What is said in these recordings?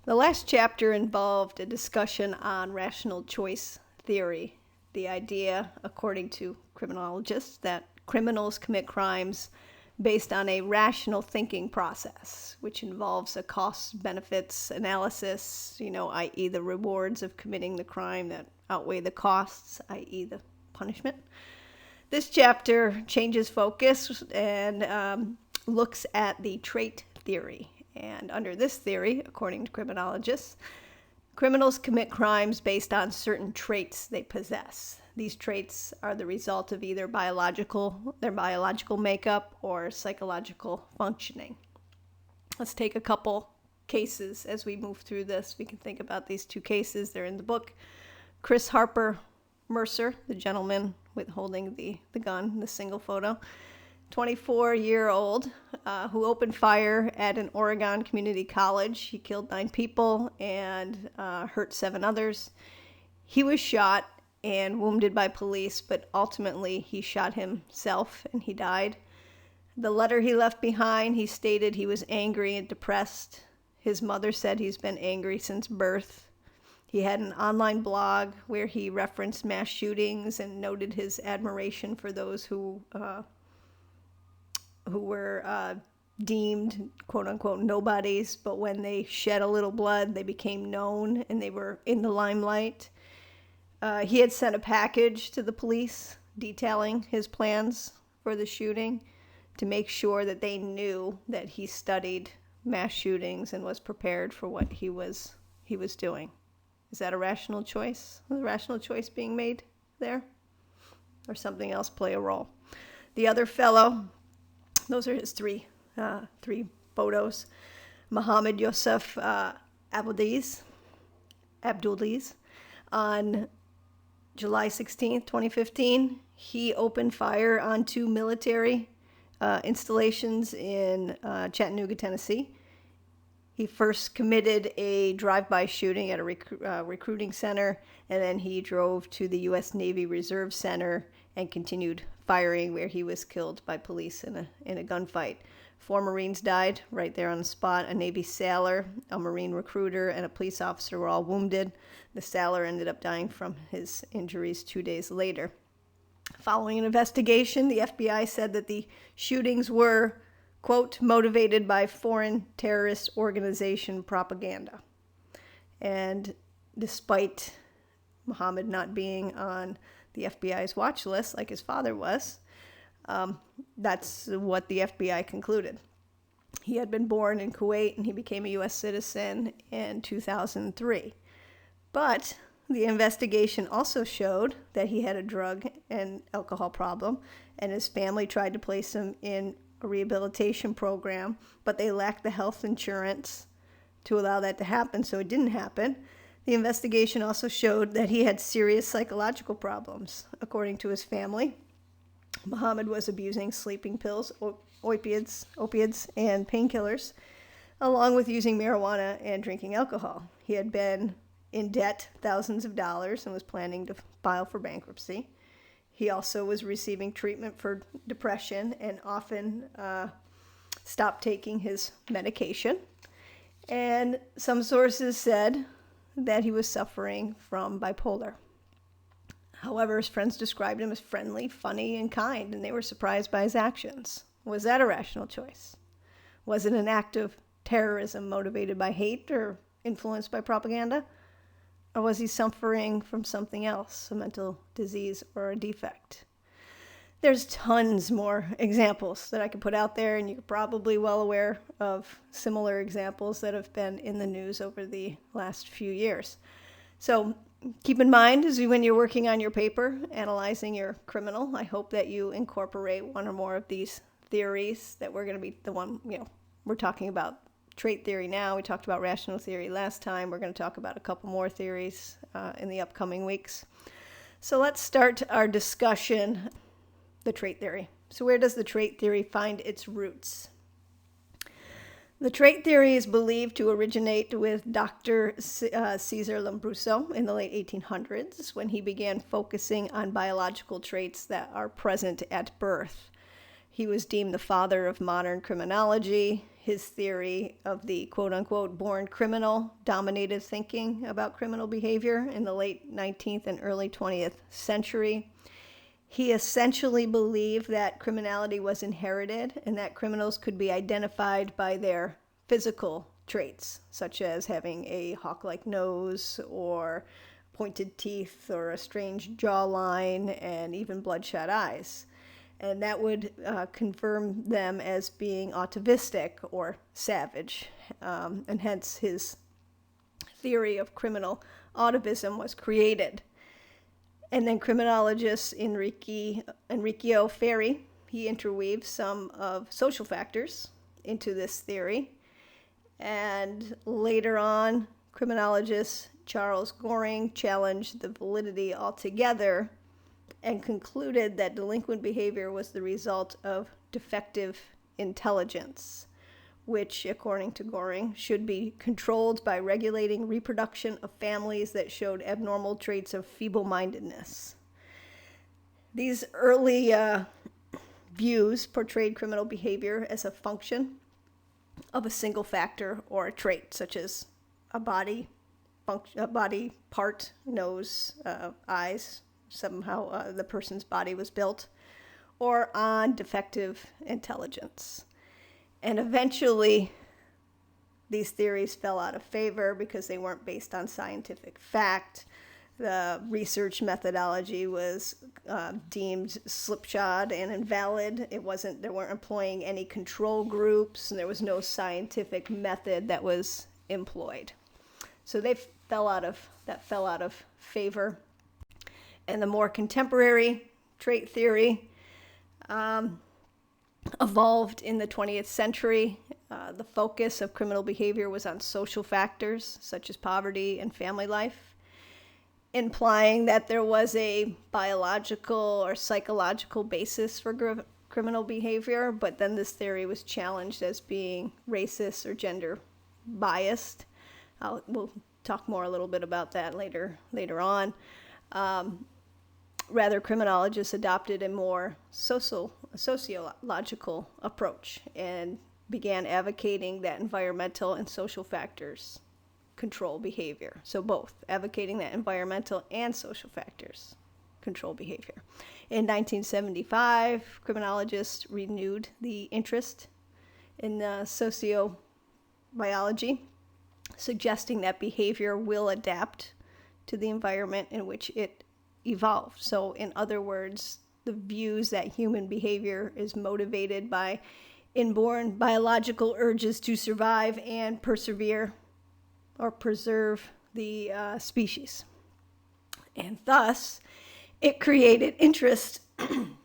The last chapter involved a discussion on rational choice theory, the idea, according to criminologists, that criminals commit crimes based on a rational thinking process, which involves a cost-benefits analysis, i.e. the rewards of committing the crime that outweigh the costs, i.e. the punishment. This chapter changes focus and looks at the trait theory. And under this theory, according to criminologists, criminals commit crimes based on certain traits they possess. These traits are the result of either their biological makeup or psychological functioning. Let's take a couple cases as we move through this. We can think about these two cases. They're in the book. Chris Harper Mercer, the gentleman with holding the gun, the single photo, 24-year-old who opened fire at an Oregon community college. He killed 9 people and hurt 7 others. He was shot and wounded by police, but ultimately he shot himself and he died. The letter he left behind, he stated he was angry and depressed. His mother said he's been angry since birth. He had an online blog where he referenced mass shootings and noted his admiration for those who were deemed, quote-unquote, nobodies, but when they shed a little blood, they became known and they were in the limelight. He had sent a package to the police detailing his plans for the shooting to make sure that they knew that he studied mass shootings and was prepared for what he was doing. Is that a rational choice? Was a rational choice being made there? Or something else play a role? The other fellow, those are his three photos. Mohammed Yosef Abdulaziz, on July 16th, 2015, he opened fire on 2 military installations in Chattanooga, Tennessee. He first committed a drive-by shooting at a recruiting center, and then he drove to the U.S. Navy Reserve Center and continued firing, where he was killed by police in a gunfight. 4 Marines died right there on the spot. A Navy sailor, a Marine recruiter, and a police officer were all wounded. The sailor ended up dying from his injuries 2 days later. Following an investigation, the FBI said that the shootings were, quote, motivated by foreign terrorist organization propaganda. And despite Muhammad not being on the FBI's watch list like his father was, that's what the FBI concluded. He had been born in Kuwait and he became a U.S. citizen in 2003. But the investigation also showed that he had a drug and alcohol problem, and his family tried to place him in a rehabilitation program, but they lacked the health insurance to allow that to happen, so it didn't happen. The investigation also showed that he had serious psychological problems. According to his family, Muhammad was abusing sleeping pills, opiates, and painkillers, along with using marijuana and drinking alcohol. He had been in debt thousands of dollars and was planning to file for bankruptcy. He also was receiving treatment for depression and often stopped taking his medication. And some sources said that he was suffering from bipolar. However, his friends described him as friendly, funny, and kind, and they were surprised by his actions. Was that a rational choice? Was it an act of terrorism motivated by hate or influenced by propaganda? Or was he suffering from something else, a mental disease or a defect? There's tons more examples that I could put out there, and you're probably well aware of similar examples that have been in the news over the last few years. So keep in mind, when you're working on your paper, analyzing your criminal, I hope that you incorporate one or more of these theories that we're going to be the one, we're talking about trait theory now. We talked about rational theory last time. We're going to talk about a couple more theories in the upcoming weeks. So let's start our discussion, the trait theory. So where does the trait theory find its roots? The trait theory is believed to originate with Dr. Cesar Lombroso in the late 1800s, when he began focusing on biological traits that are present at birth. He was deemed the father of modern criminology. his theory of the quote-unquote born criminal dominated thinking about criminal behavior in the late 19th and early 20th century. He essentially believed that criminality was inherited and that criminals could be identified by their physical traits, such as having a hawk-like nose or pointed teeth or a strange jawline and even bloodshot eyes. And that would confirm them as being atavistic or savage, and hence his theory of criminal atavism was created. And then criminologist Enrico Ferri, he interweaves some of social factors into this theory. And later on, criminologist Charles Goring challenged the validity altogether and concluded that delinquent behavior was the result of defective intelligence, which, according to Goring, should be controlled by regulating reproduction of families that showed abnormal traits of feeble-mindedness. These early views portrayed criminal behavior as a function of a single factor or a trait, such as a body part, nose, eyes, somehow the person's body was built, or on defective intelligence. And eventually, these theories fell out of favor because they weren't based on scientific fact. The research methodology was deemed slipshod and invalid. They weren't employing any control groups, and there was no scientific method that was employed. So that fell out of favor. And the more contemporary trait theory evolved in the 20th century. The focus of criminal behavior was on social factors such as poverty and family life, implying that there was a biological or psychological basis for criminal behavior, but then this theory was challenged as being racist or gender biased. We'll talk more a little bit about that later on. Rather, criminologists adopted a more sociological approach and began advocating that environmental and social factors control behavior. So both, advocating that environmental and social factors control behavior. In 1975, criminologists renewed the interest in sociobiology, suggesting that behavior will adapt to the environment in which it evolved. So in other words, the views that human behavior is motivated by inborn biological urges to survive and persevere or preserve the species. And thus, it created interest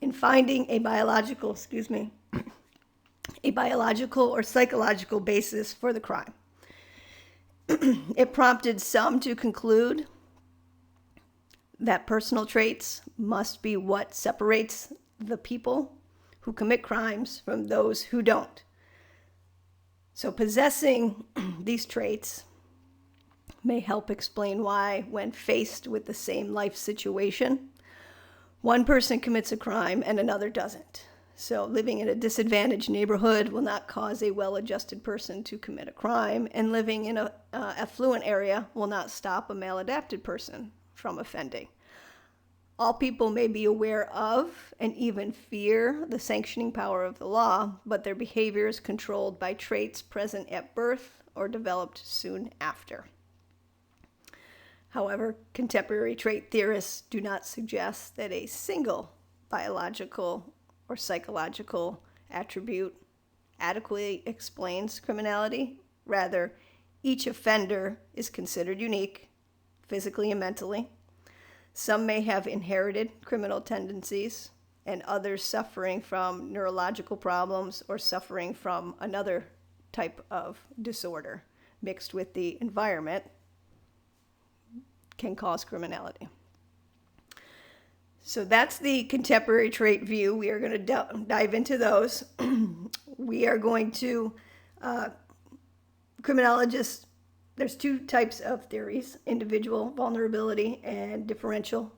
in finding a biological or psychological basis for the crime. It prompted some to conclude that personal traits must be what separates the people who commit crimes from those who don't. So possessing these traits may help explain why, when faced with the same life situation, one person commits a crime and another doesn't. So living in a disadvantaged neighborhood will not cause a well-adjusted person to commit a crime, and living in an affluent area will not stop a maladapted person from offending. All people may be aware of and even fear the sanctioning power of the law, but their behavior is controlled by traits present at birth or developed soon after. However, contemporary trait theorists do not suggest that a single biological or psychological attribute adequately explains criminality. Rather, each offender is considered unique, physically and mentally. Some may have inherited criminal tendencies, and others suffering from neurological problems or suffering from another type of disorder mixed with the environment can cause criminality. So that's the contemporary trait view. We are going to dive into those. We are going to, criminologists, there's two types of theories: individual vulnerability and differential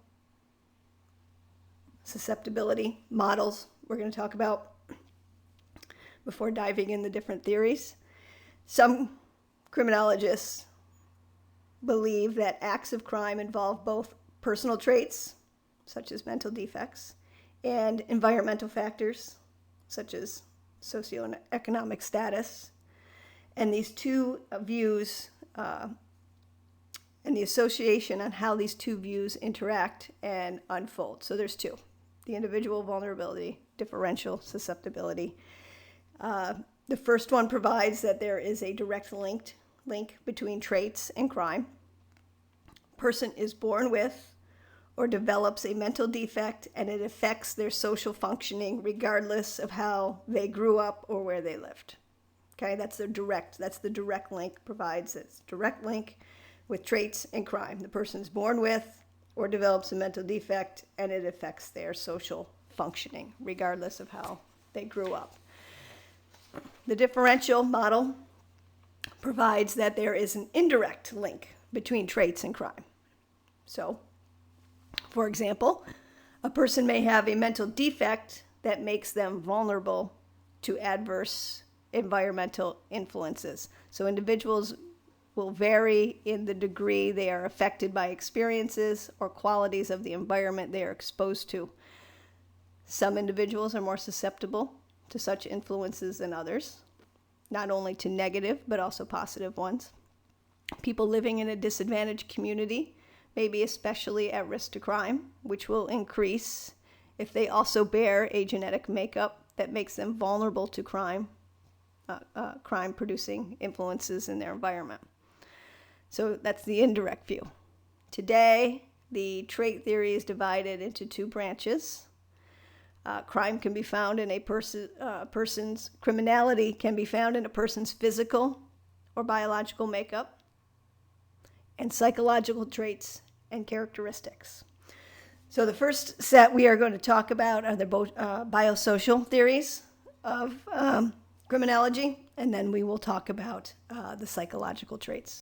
susceptibility models we're going to talk about. before diving in the different theories. Some criminologists believe that acts of crime involve both personal traits, such as mental defects, and environmental factors, such as socioeconomic status. And these two views and the association on how these two views interact and unfold. So there's two: the individual vulnerability, differential susceptibility. The first one provides that there is a direct link between traits and crime. Person is born with or develops a mental defect, and it affects their social functioning regardless of how they grew up or where they lived. Okay, that's the direct link, provides this direct link with traits and crime. The person is born with or develops a mental defect, and it affects their social functioning regardless of how they grew up. The differential model provides that there is an indirect link between traits and crime. So, for example, a person may have a mental defect that makes them vulnerable to adverse environmental influences. So individuals will vary in the degree they are affected by experiences or qualities of the environment they are exposed to. Some individuals are more susceptible to such influences than others, not only to negative but also positive ones. People living in a disadvantaged community may be especially at risk to crime, which will increase if they also bear a genetic makeup that makes them vulnerable to crime-producing influences in their environment. So that's the indirect view. Today, the trait theory is divided into two branches. Crime can be found in a person's criminality can be found in a person's physical or biological makeup, and psychological traits and characteristics. So the first set we are going to talk about are the biosocial theories of criminology, and then we will talk about the psychological traits.